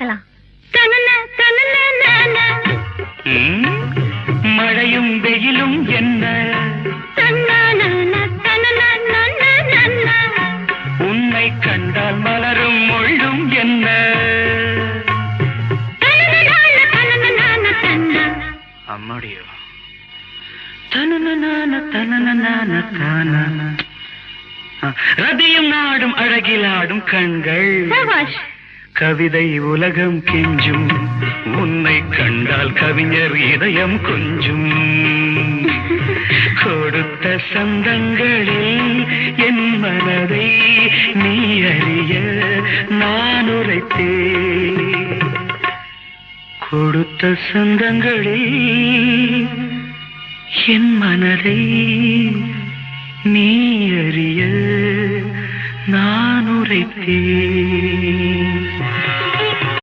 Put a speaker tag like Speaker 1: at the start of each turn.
Speaker 1: பார்க்கலாம்.
Speaker 2: மழையும் வெயிலும் என்ன, உன்னை கண்டால் மலரும் முள்ளும் என்ன, அம்மாடியோ ரதியும் நாடும் அழகிலாடும் கண்கள், கவிதை உலகம் கெஞ்சும், உன்னை கண்டால் கவிஞர் இதயம் கொஞ்சும். கொடுத்த சந்தங்களில் என் மனதை நீ அறிய நான் உரைத்தேன். கொடுத்த சந்தங்களில் என் மனதை நீ அறிய நான் உரைத்தேன்.